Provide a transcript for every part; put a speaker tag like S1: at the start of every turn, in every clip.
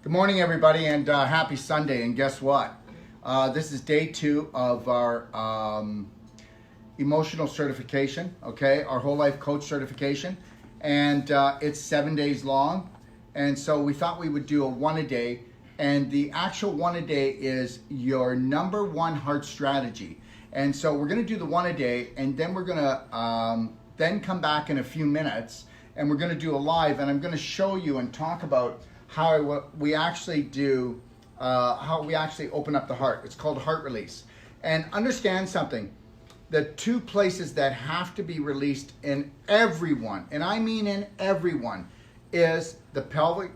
S1: Good morning, everybody, and happy Sunday. And guess what? This is day 2 of our emotional certification, okay? Our whole life coach certification. And it's 7 days long. And so we thought we would do a one a day. And the actual one a day is your number one heart strategy. And so we're going to do the one a day, and then we're going to then come back in a few minutes, and we're going to do a live, and I'm going to show you and talk about how we actually do, how we actually open up the heart. It's called heart release. And understand something, the two places that have to be released in everyone, and I mean in everyone, is the pelvic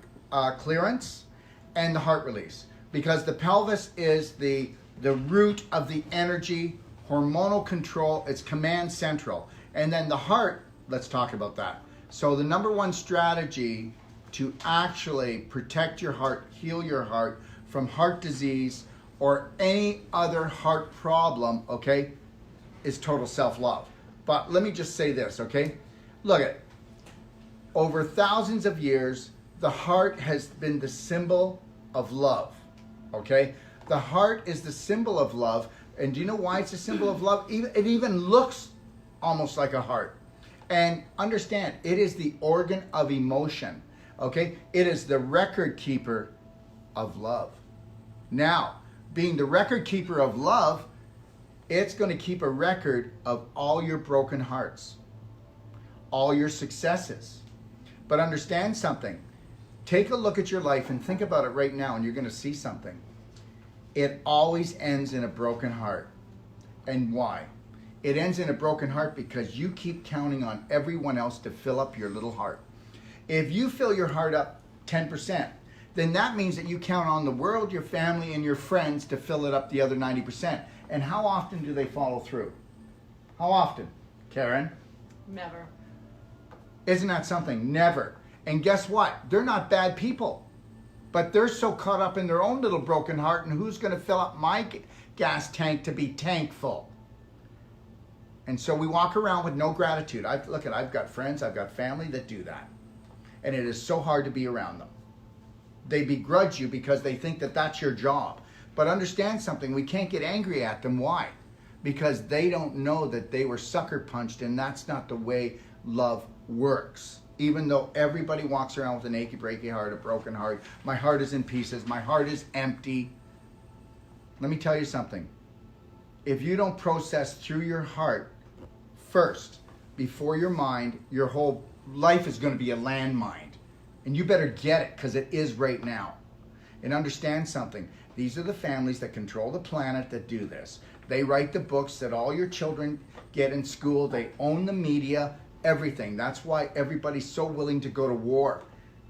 S1: clearance and the heart release. Because the pelvis is the root of the energy, hormonal control, it's command central. And then the heart, let's talk about that. So the number one strategy to actually protect your heart, heal your heart from heart disease or any other heart problem, okay, is total self-love. But let me just say this, okay? Look at, over thousands of years, the heart has been the symbol of love, okay? The heart is the symbol of love, and do you know why it's a symbol of love? It even looks almost like a heart. And understand, it is the organ of emotion. Okay, it is the record keeper of love. Now, being the record keeper of love, it's going to keep a record of all your broken hearts, all your successes. But understand something. Take a look at your life and think about it right now, and you're going to see something. It always ends in a broken heart. And why? It ends in a broken heart because you keep counting on everyone else to fill up your little heart. If you fill your heart up 10%, then that means that you count on the world, your family, and your friends to fill it up the other 90%. And how often do they follow through? How often, Karen?
S2: Never.
S1: Isn't that something? Never. And guess what? They're not bad people, but they're so caught up in their own little broken heart, and who's going to fill up my gas tank to be tank full? And so we walk around with no gratitude. I've got friends, I've got family that do that. And it is so hard to be around them. They begrudge you because they think that that's your job. But understand something, we can't get angry at them. Why? Because they don't know that they were sucker punched, and that's not the way love works. Even though everybody walks around with an achy, breaky heart, a broken heart, my heart is in pieces, my heart is empty. Let me tell you something. If you don't process through your heart first, before your mind, your whole life is going to be a landmine. And you better get it, because it is right now. And understand something. These are the families that control the planet that do this. They write the books that all your children get in school. They own the media, everything. That's why everybody's so willing to go to war,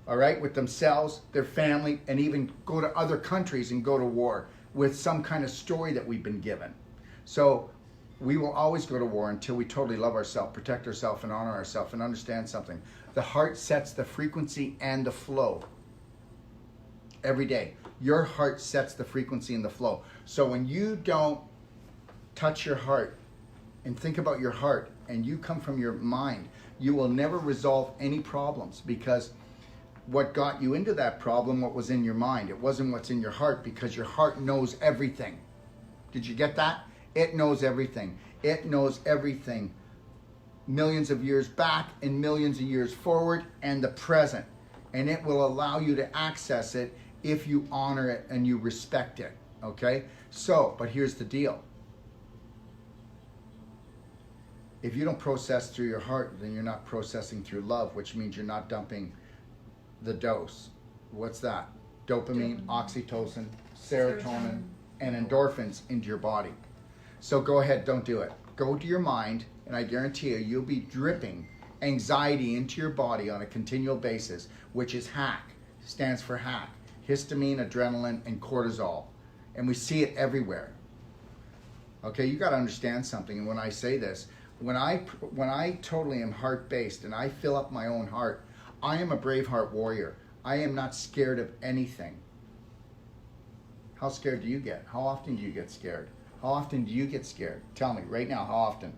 S1: all right, with themselves, their family, and even go to other countries and go to war with some kind of story that we've been given. So we will always go to war until we totally love ourselves, protect ourselves, and honor ourselves. And understand something. The heart sets the frequency and the flow every day. Your heart sets the frequency and the flow. So when you don't touch your heart and think about your heart, and you come from your mind, you will never resolve any problems, because what got you into that problem, what was in your mind, it wasn't what's in your heart, because your heart knows everything. Did you get that? It knows everything. It knows everything. Millions of years back and millions of years forward and the present. And it will allow you to access it if you honor it and you respect it. Okay? So, but here's the deal. If you don't process through your heart, then you're not processing through love, which means you're not dumping the dose. What's that? Dopamine, oxytocin, serotonin, and endorphins into your body. So go ahead, don't do it. Go to your mind, and I guarantee you, you'll be dripping anxiety into your body on a continual basis, which is HAC, stands for HAC, histamine, adrenaline, and cortisol. And we see it everywhere. Okay, you got to understand something. And when I say this, when I totally am heart-based and I fill up my own heart, I am a brave heart warrior. I am not scared of anything. How scared do you get? How often do you get scared? How often do you get scared? Tell me right now, how often?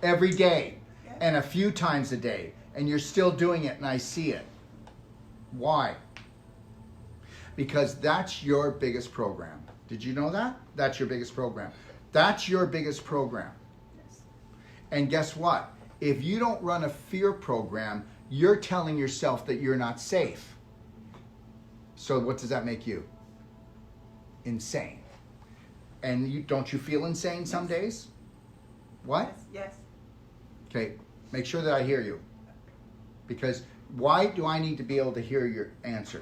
S1: Every day, and a few times a day, and you're still doing it, and I see it. Why? because that's your biggest program. Did you know that? That's your biggest program. That's your biggest program.
S2: Yes.
S1: And guess what? If you don't run a fear program, you're telling yourself that you're not safe. So what does that make you? Insane. And don't you feel insane some days? What?
S2: Yes.
S1: Okay, make sure that I hear you. Because why do I need to be able to hear your answer?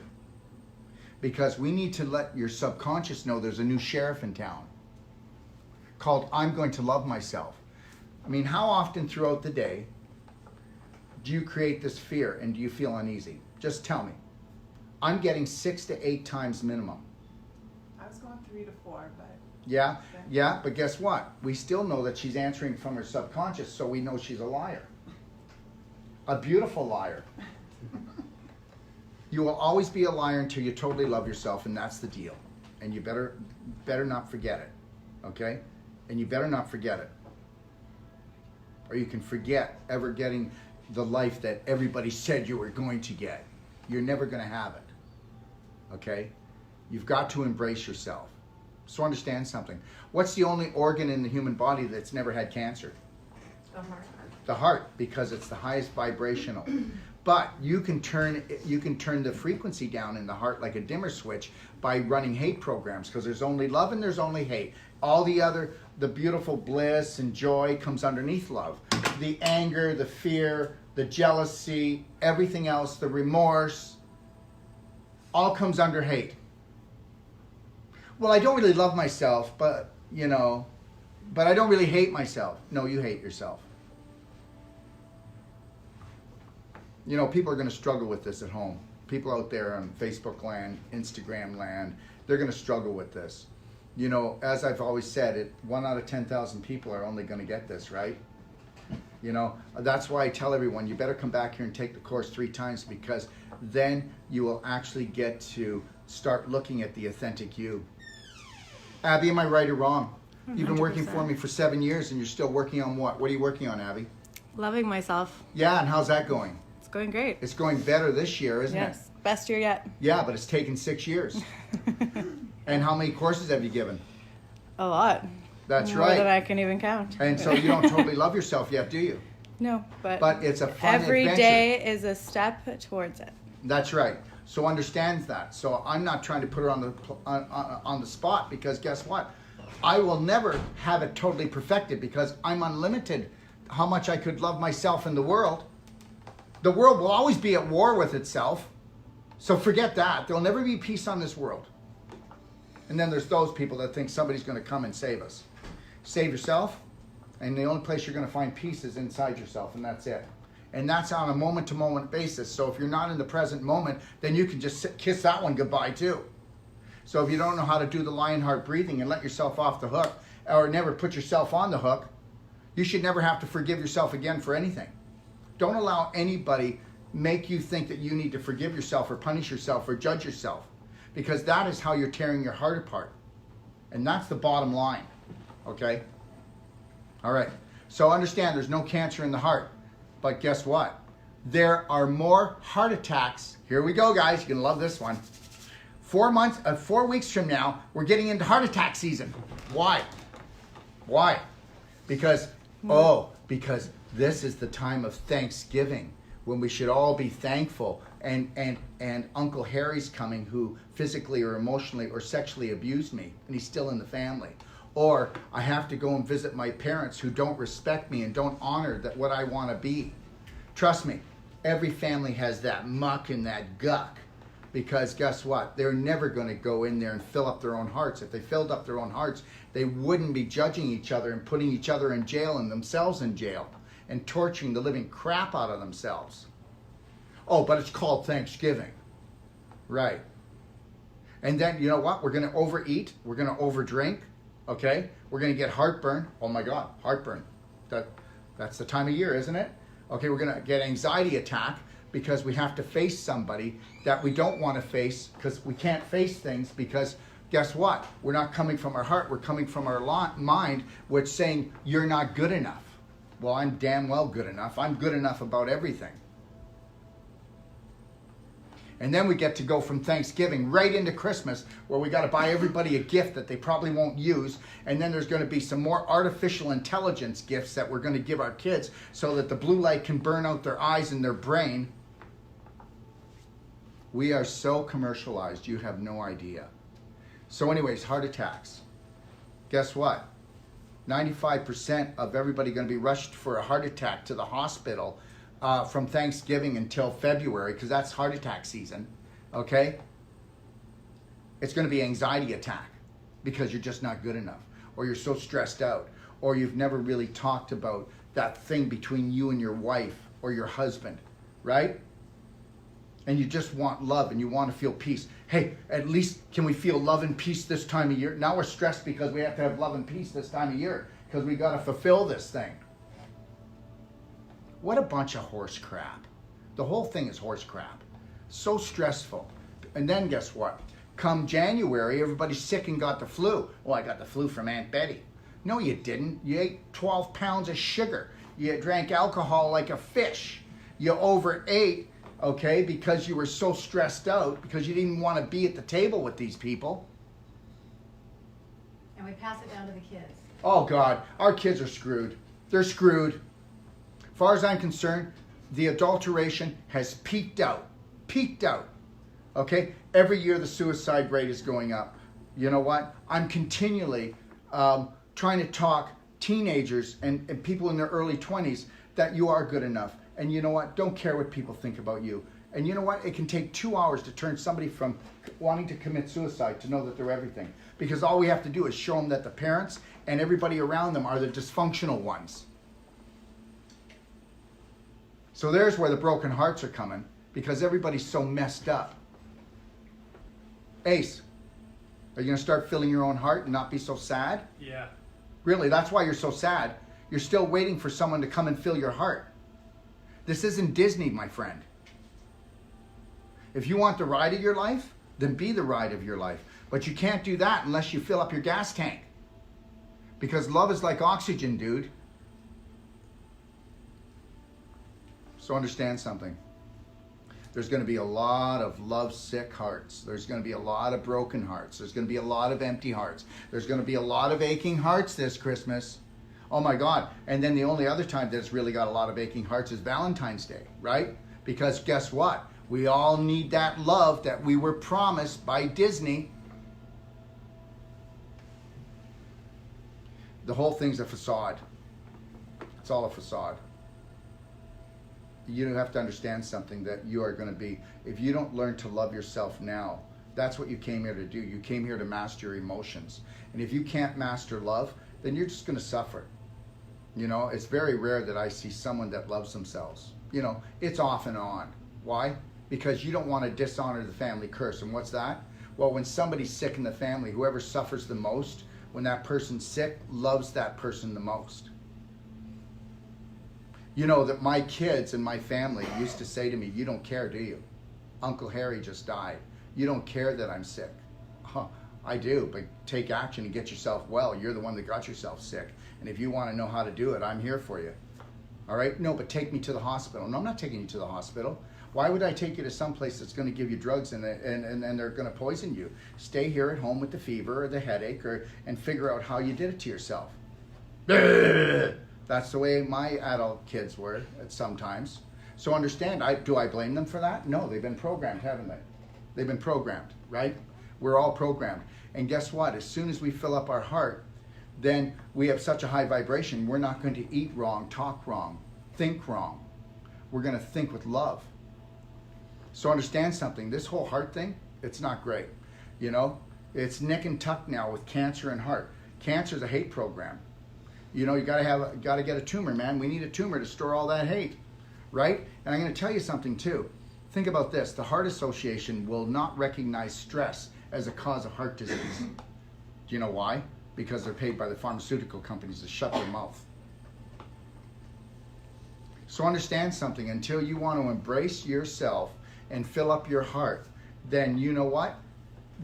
S1: Because we need to let your subconscious know there's a new sheriff in town called I'm going to love myself. I mean, how often throughout the day do you create this fear and do you feel uneasy? Just tell me. I'm getting 6 to 8 times minimum.
S2: I was going 3 to 4, but...
S1: Yeah, but guess what? We still know that she's answering from her subconscious, so we know she's a liar. A beautiful liar. You will always be a liar until you totally love yourself, and that's the deal. And you better not forget it, okay? And you better not forget it. Or you can forget ever getting the life that everybody said you were going to get. You're never going to have it, okay? You've got to embrace yourself. So understand something. What's the only organ in the human body that's never had cancer?
S2: The heart.
S1: The heart, because it's the highest vibrational. But you can turn the frequency down in the heart like a dimmer switch by running hate programs, because there's only love and there's only hate. All the beautiful bliss and joy comes underneath love. The anger, the fear, the jealousy, everything else, the remorse, all comes under hate. Well, I don't really love myself, but I don't really hate myself. No, you hate yourself. People are going to struggle with this at home. People out there on Facebook land, Instagram land, they're going to struggle with this. As I've always said, 1 out of 10,000 people are only going to get this, right? That's why I tell everyone, you better come back here and take the course 3 times, because then you will actually get to start looking at the authentic you. Abby, am I right or wrong? 100%. You've been working for me for 7 years and you're still working on what? What are you working on, Abby?
S3: Loving myself.
S1: Yeah, and how's that going?
S3: It's going great.
S1: It's going better this year, isn't it?
S3: Yes, best year yet.
S1: Yeah, but it's taken 6 years. And how many courses have you given?
S3: A lot.
S1: That's
S3: More
S1: right.
S3: than I can even count.
S1: And so you don't totally love yourself yet, do you?
S3: No, but
S1: it's a fun
S3: every
S1: adventure.
S3: day is a step towards it.
S1: That's right. So understand that. So I'm not trying to put her on the spot, because guess what? I will never have it totally perfected, because I'm unlimited how much I could love myself in the world. The world will always be at war with itself. So forget that. There'll never be peace on this world. And then there's those people that think somebody's going to come and save us. Save yourself, and the only place you're going to find peace is inside yourself, and that's it. And that's on a moment-to-moment basis. So if you're not in the present moment, then you can just kiss that one goodbye too. So if you don't know how to do the lion heart breathing and let yourself off the hook, or never put yourself on the hook, you should never have to forgive yourself again for anything. Don't allow anybody make you think that you need to forgive yourself or punish yourself or judge yourself, because that is how you're tearing your heart apart. And that's the bottom line, okay? All right, so understand there's no cancer in the heart, but guess what? There are more heart attacks. Here we go, guys, you're gonna love this one. 4 weeks from now, we're getting into heart attack season. Why? Why? Because this is the time of Thanksgiving, when we should all be thankful, and Uncle Harry's coming, who physically or emotionally or sexually abused me, and he's still in the family. Or I have to go and visit my parents who don't respect me and don't honor what I want to be. Trust me, every family has that muck and that guck, because guess what? They're never going to go in there and fill up their own hearts. If they filled up their own hearts, they wouldn't be judging each other and putting each other in jail and themselves in jail and torturing the living crap out of themselves. Oh, but it's called Thanksgiving. Right. And then, you know what? We're going to overeat. We're going to overdrink. Okay? We're going to get heartburn. Oh my God, heartburn. That's the time of year, isn't it? Okay, we're going to get anxiety attack because we have to face somebody that we don't want to face, because we can't face things, because guess what? We're not coming from our heart. We're coming from our mind, which is saying, you're not good enough. Well, I'm damn well good enough. I'm good enough about everything. And then we get to go from Thanksgiving right into Christmas, where we got to buy everybody a gift that they probably won't use. And then there's going to be some more artificial intelligence gifts that we're going to give our kids so that the blue light can burn out their eyes and their brain. We are so commercialized, you have no idea. So anyways, heart attacks. Guess what? 95% of everybody going to be rushed for a heart attack to the hospital from Thanksgiving until February, because that's heart attack season, okay? It's going to be anxiety attack because you're just not good enough, or you're so stressed out, or you've never really talked about that thing between you and your wife or your husband, right? And you just want love and you want to feel peace. Hey, at least can we feel love and peace this time of year? Now we're stressed because we have to have love and peace this time of year because we got to fulfill this thing. What a bunch of horse crap. The whole thing is horse crap. So stressful. And then guess what? Come January, everybody's sick and got the flu. Well, I got the flu from Aunt Betty. No, you didn't. You ate 12 pounds of sugar. You drank alcohol like a fish. You overate, okay, because you were so stressed out, because you didn't want to be at the table with these people.
S4: And we pass it down to the kids.
S1: Oh, God. Our kids are screwed. They're screwed. As far as I'm concerned, the adulteration has peaked out. Peaked out. Okay? Every year the suicide rate is going up. You know what? I'm continually trying to talk teenagers and people in their early 20s that you are good enough. And you know what? Don't care what people think about you. And you know what? It can take 2 hours to turn somebody from wanting to commit suicide to know that they're everything. Because all we have to do is show them that the parents and everybody around them are the dysfunctional ones. So there's where the broken hearts are coming, because everybody's so messed up. Ace, are you going to start filling your own heart and not be so sad?
S5: Yeah.
S1: Really, that's why you're so sad. You're still waiting for someone to come and fill your heart. This isn't Disney, my friend. If you want the ride of your life, then be the ride of your life. But you can't do that unless you fill up your gas tank. Because love is like oxygen, dude. So understand something. There's going to be a lot of love-sick hearts. There's going to be a lot of broken hearts. There's going to be a lot of empty hearts. There's going to be a lot of aching hearts this Christmas. Oh my God. And then the only other time that it's really got a lot of aching hearts is Valentine's Day, right? Because guess what? We all need that love that we were promised by Disney. The whole thing's a facade. It's all a facade. You have to understand something, that you are going to be, if you don't learn to love yourself now, that's what you came here to do. You came here to master your emotions. And if you can't master love, then you're just going to suffer. You know, it's very rare that I see someone that loves themselves. You know, it's off and on. Why? Because you don't want to dishonor the family curse. And what's that? Well, when somebody's sick in the family, whoever suffers the most, when that person's sick, loves that person the most. You know that my kids and my family used to say to me, "You don't care, do you? Uncle Harry just died. You don't care that I'm sick." Huh, I do, but take action and get yourself well. You're the one that got yourself sick. And if you want to know how to do it, I'm here for you. All right? No, but take me to the hospital. No, I'm not taking you to the hospital. Why would I take you to some place that's going to give you drugs and they're going to poison you? Stay here at home with the fever or the headache and figure out how you did it to yourself. That's the way my adult kids were at sometimes. So understand, do I blame them for that? No, they've been programmed, haven't they? They've been programmed, right? We're all programmed. And guess what? As soon as we fill up our heart, then we have such a high vibration, we're not going to eat wrong, talk wrong, think wrong. We're going to think with love. So understand something, this whole heart thing, it's not great. You know, it's nick and tuck now with cancer and heart. Cancer is a hate program. You know, you gotta get a tumor, man. We need a tumor to store all that hate, right? And I'm going to tell you something too. Think about this. The Heart Association will not recognize stress as a cause of heart disease. Do you know why? Because they're paid by the pharmaceutical companies to shut their mouth. So understand something. Until you want to embrace yourself and fill up your heart, then you know what?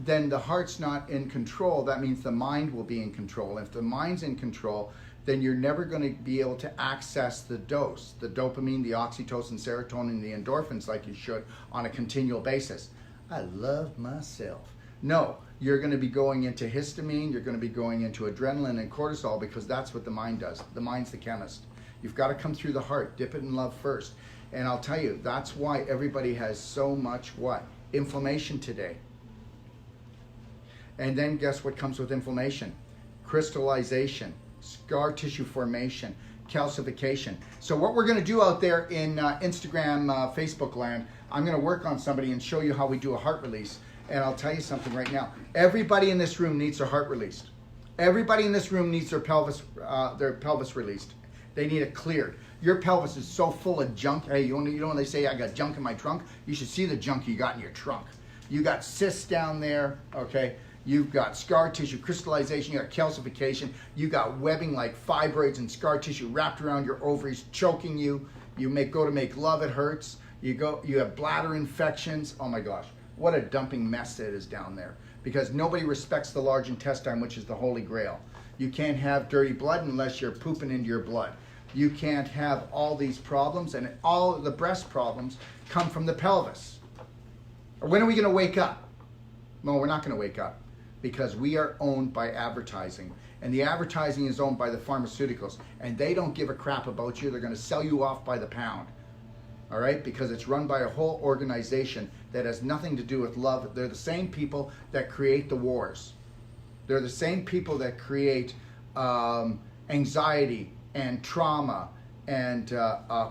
S1: Then the heart's not in control. That means the mind will be in control. If the mind's in control, then you're never going to be able to access the dose, the dopamine, the oxytocin, serotonin, the endorphins like you should on a continual basis. I love myself. No, you're going to be going into histamine, you're going to be going into adrenaline and cortisol because that's what the mind does. The mind's the chemist. You've got to come through the heart, dip it in love first. And I'll tell you, that's why everybody has so much what? Inflammation today. And then guess what comes with inflammation? Crystallization, scar tissue formation, calcification. So what we're going to do out there in Instagram, Facebook land, I'm going to work on somebody and show you how we do a heart release. And I'll tell you something right now. Everybody in this room needs their heart released. Everybody in this room needs their pelvis released. They need it cleared. Your pelvis is so full of junk. Hey, you know when they say I got junk in my trunk? You should see the junk you got in your trunk. You got cysts down there, okay? You've got scar tissue, crystallization, you got calcification, you got webbing like fibroids and scar tissue wrapped around your ovaries, choking you. You go to make love, it hurts. You have bladder infections. Oh my gosh, what a dumping mess it is down there. Because nobody respects the large intestine, which is the Holy Grail. You can't have dirty blood unless you're pooping into your blood. You can't have all these problems, and all of the breast problems come from the pelvis. When are we going to wake up? No, we're not going to wake up. Because we are owned by advertising. And the advertising is owned by the pharmaceuticals. And they don't give a crap about you. They're going to sell you off by the pound. All right? Because it's run by a whole organization that has nothing to do with love. They're the same people that create the wars. They're the same people that create anxiety and trauma and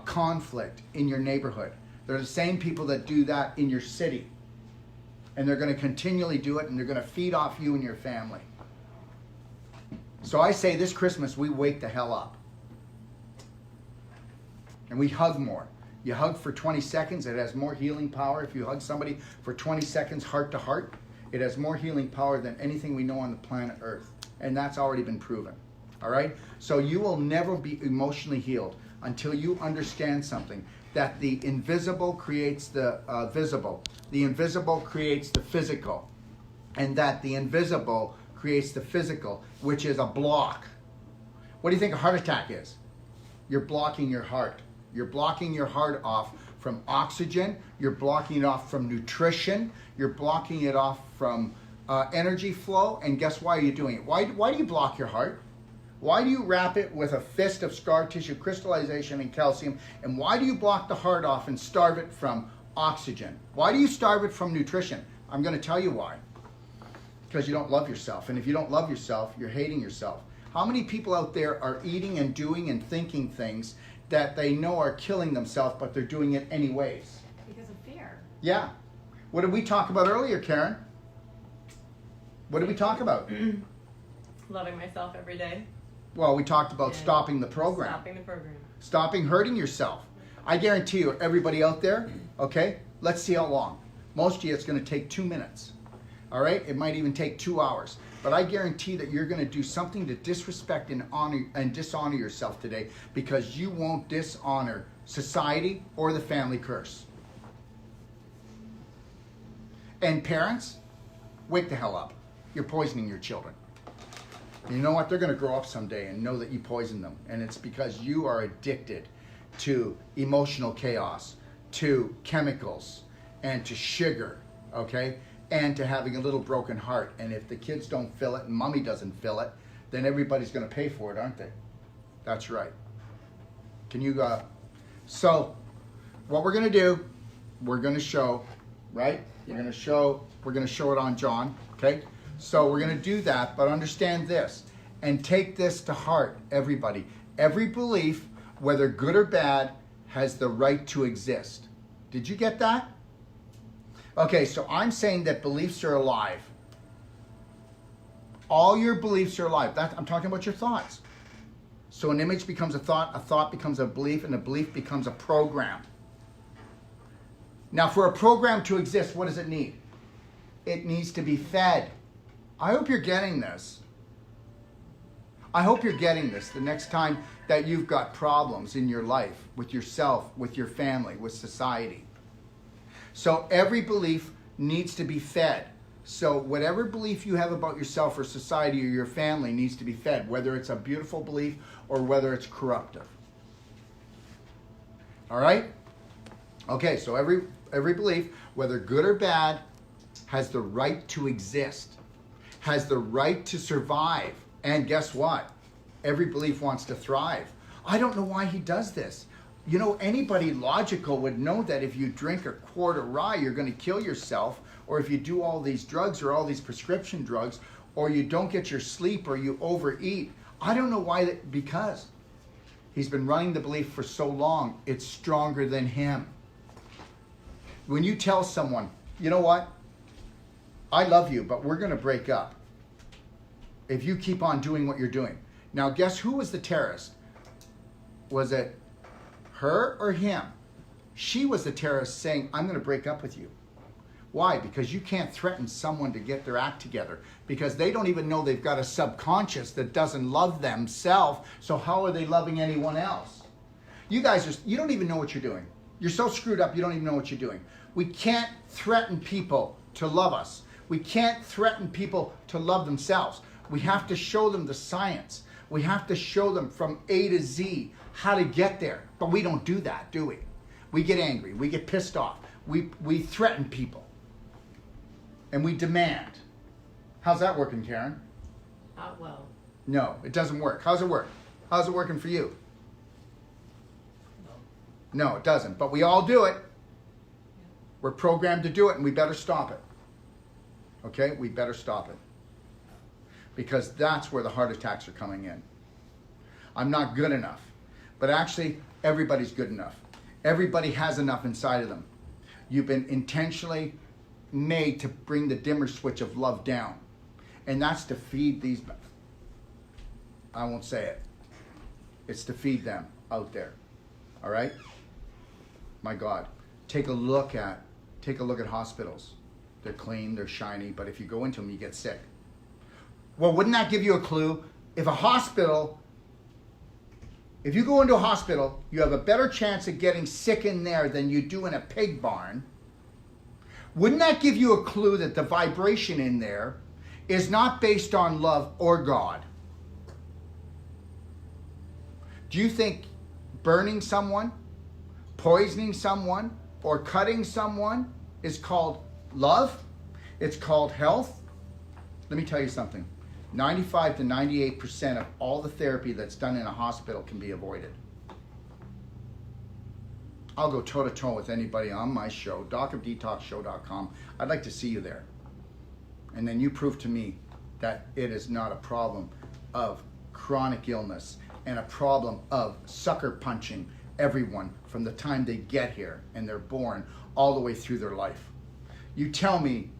S1: conflict in your neighborhood. They're the same people that do that in your city. And they're going to continually do it, and they're going to feed off you and your family. So I say this Christmas, we wake the hell up. And we hug more. You hug for 20 seconds, it has more healing power. If you hug somebody for 20 seconds heart to heart, it has more healing power than anything we know on the planet Earth. And that's already been proven. All right? So you will never be emotionally healed until you understand something. That the invisible creates the visible. The invisible creates the physical. And that the invisible creates the physical, which is a block. What do you think a heart attack is? You're blocking your heart. You're blocking your heart off from oxygen. You're blocking it off from nutrition. You're blocking it off from energy flow. And guess why are you doing it? Why do you block your heart? Why do you wrap it with a fist of scar tissue, crystallization, and calcium? And why do you block the heart off and starve it from oxygen? Why do you starve it from nutrition? I'm going to tell you why. Because you don't love yourself. And if you don't love yourself, you're hating yourself. How many people out there are eating and doing and thinking things that they know are killing themselves, but they're doing it anyways?
S2: Because of fear.
S1: Yeah. What did we talk about earlier, Karen? What did we talk about?
S3: Loving myself every day.
S1: Well, we talked about stopping the program.
S3: Stopping the program.
S1: Stopping hurting yourself. I guarantee you, everybody out there, okay, let's see how long. Most of you, it's going to take 2 minutes. All right? It might even take 2 hours. But I guarantee that you're going to do something to disrespect and honor and dishonor yourself today because you won't dishonor society or the family curse. And parents, wake the hell up. You're poisoning your children. And you know what? They're going to grow up someday and know that you poisoned them. And it's because you are addicted to emotional chaos, to chemicals, and to sugar, okay? And to having a little broken heart. And if the kids don't feel it and mommy doesn't feel it, then everybody's going to pay for it, aren't they? That's right. Can you, so what we're going to do, we're going to show, right? We're going to show it on John, okay? So we're going to do that, but understand this and take this to heart, everybody. Every belief, whether good or bad, has the right to exist. Did you get that? Okay, so I'm saying that beliefs are alive. All your beliefs are alive. I'm talking about your thoughts. So an image becomes a thought becomes a belief, and a belief becomes a program. Now, for a program to exist, what does it need? It needs to be fed. I hope you're getting this. I hope you're getting this the next time that you've got problems in your life, with yourself, with your family, with society. So every belief needs to be fed. So whatever belief you have about yourself or society or your family needs to be fed, whether it's a beautiful belief or whether it's corruptive. All right? Okay, so every belief, whether good or bad, has the right to exist, has the right to survive. And guess what? Every belief wants to thrive. I don't know why he does this. You know, anybody logical would know that if you drink a quart of rye, you're going to kill yourself, or if you do all these drugs or all these prescription drugs, or you don't get your sleep or you overeat. I don't know why, because he's been running the belief for so long, it's stronger than him. When you tell someone, you know what? I love you, but we're going to break up if you keep on doing what you're doing. Now, guess who was the terrorist? Was it her or him? She was the terrorist saying, I'm going to break up with you. Why? Because you can't threaten someone to get their act together, because they don't even know they've got a subconscious that doesn't love themselves. So how are they loving anyone else? You guys you don't even know what you're doing. You're so screwed up, you don't even know what you're doing. We can't threaten people to love us. We can't threaten people to love themselves. We have to show them the science. We have to show them from A to Z how to get there. But we don't do that, do we? We get angry. We get pissed off. We threaten people. And we demand. How's that working, Karen?
S3: Not well.
S1: No, it doesn't work. How's it work? How's it working for you? No, it doesn't. But we all do it. We're programmed to do it, and we better stop it. Okay? We better stop it. Because that's where the heart attacks are coming in. I'm not good enough. But actually, everybody's good enough. Everybody has enough inside of them. You've been intentionally made to bring the dimmer switch of love down. And that's to feed these... I won't say it. It's to feed them out there. All right? My God. Take a look at hospitals. They're clean, they're shiny, but if you go into them, you get sick. Well, wouldn't that give you a clue? If you go into a hospital, you have a better chance of getting sick in there than you do in a pig barn. Wouldn't that give you a clue that the vibration in there is not based on love or God? Do you think burning someone, poisoning someone, or cutting someone is called love? It's called health? Let me tell you something. 95 to 98% of all the therapy that's done in a hospital can be avoided. I'll go toe-to-toe with anybody on my show, docofdetoxshow.com. I'd like to see you there. And then you prove to me that it is not a problem of chronic illness and a problem of sucker punching everyone from the time they get here and they're born all the way through their life. You tell me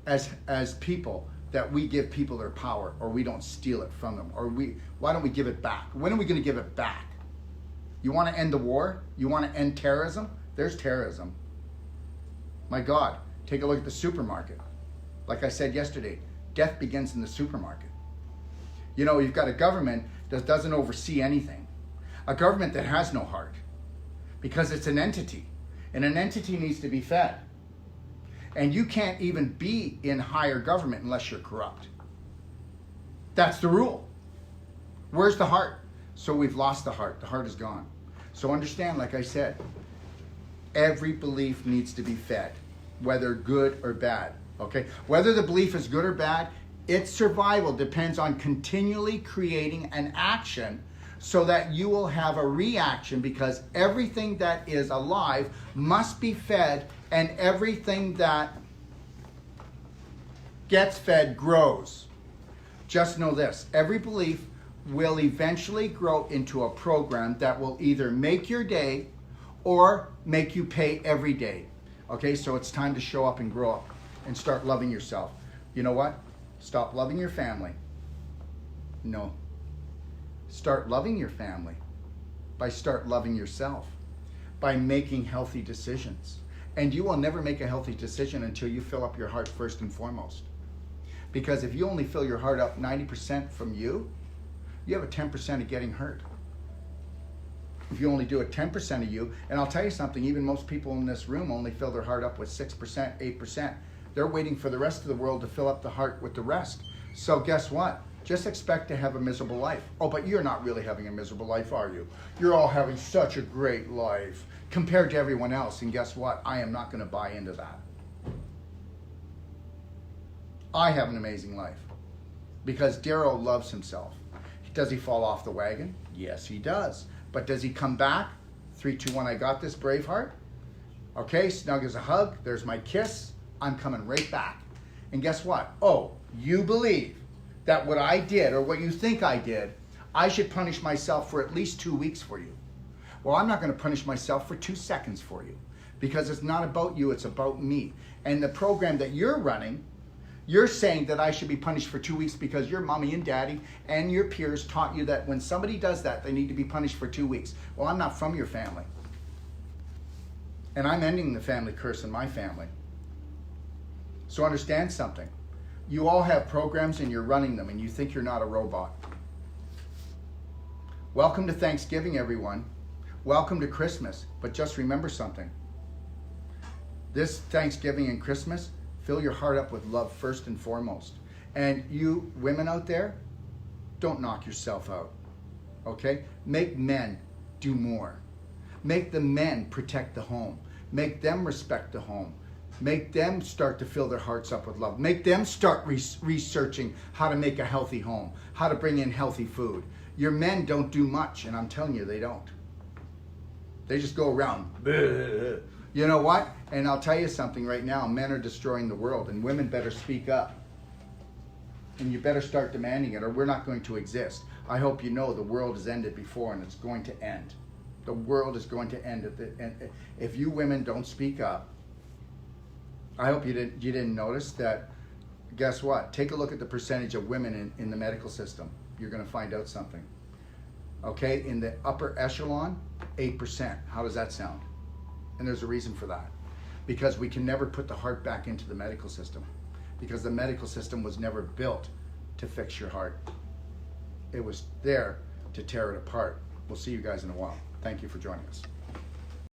S1: as people that we give people their power, or we don't steal it from them, or why don't we give it back? When are we going to give it back? You want to end the war? You want to end terrorism? There's terrorism. My God, take a look at the supermarket. Like I said yesterday, death begins in the supermarket. You know, you've got a government that doesn't oversee anything. A government that has no heart, because it's an entity, and an entity needs to be fed. And you can't even be in higher government unless you're corrupt. That's the rule. Where's the heart? So we've lost the heart. The heart is gone. So understand, like I said, every belief needs to be fed, whether good or bad. Okay? Whether the belief is good or bad, its survival depends on continually creating an action so that you will have a reaction, because everything that is alive must be fed, and everything that gets fed grows. Just know this, every belief will eventually grow into a program that will either make your day or make you pay every day. Okay, so it's time to show up and grow up and start loving yourself. You know what? Stop loving your family. No. Start loving your family by start loving yourself, by making healthy decisions. And you will never make a healthy decision until you fill up your heart first and foremost. Because if you only fill your heart up 90% from you have a 10% of getting hurt. If you only do it 10% of you, and I'll tell you something, even most people in this room only fill their heart up with 6%, 8%. They're waiting for the rest of the world to fill up the heart with the rest. So guess what? Just expect to have a miserable life. Oh, but you're not really having a miserable life, are you? You're all having such a great life compared to everyone else. And guess what? I am not going to buy into that. I have an amazing life because Daryl loves himself. Does he fall off the wagon? Yes, he does. But does he come back? 3, 2, 1, I got this, Braveheart. Okay, snug as a hug. There's my kiss. I'm coming right back. And guess what? Oh, you believe that what I did or what you think I did, I should punish myself for at least 2 weeks for you. Well, I'm not going to punish myself for 2 seconds for you because it's not about you, it's about me. And the program that you're running, you're saying that I should be punished for 2 weeks because your mommy and daddy and your peers taught you that when somebody does that, they need to be punished for 2 weeks. Well, I'm not from your family. And I'm ending the family curse in my family. So understand something. You all have programs and you're running them and you think you're not a robot. Welcome to Thanksgiving, everyone. Welcome to Christmas. But just remember something. This Thanksgiving and Christmas, fill your heart up with love first and foremost. And you women out there, don't knock yourself out. Okay? Make men do more. Make the men protect the home. Make them respect the home. Make them start to fill their hearts up with love. Make them start researching how to make a healthy home, how to bring in healthy food. Your men don't do much, and I'm telling you, they don't. They just go around. Bleh. You know what? And I'll tell you something right now. Men are destroying the world, and women better speak up. And you better start demanding it, or we're not going to exist. I hope you know the world has ended before, and it's going to end. The world is going to end. If you women don't speak up, I hope you didn't notice that. Guess what? Take a look at the percentage of women in the medical system. You're going to find out something. Okay, in the upper echelon, 8%. How does that sound? And there's a reason for that. Because we can never put the heart back into the medical system. Because the medical system was never built to fix your heart. It was there to tear it apart. We'll see you guys in a while. Thank you for joining us.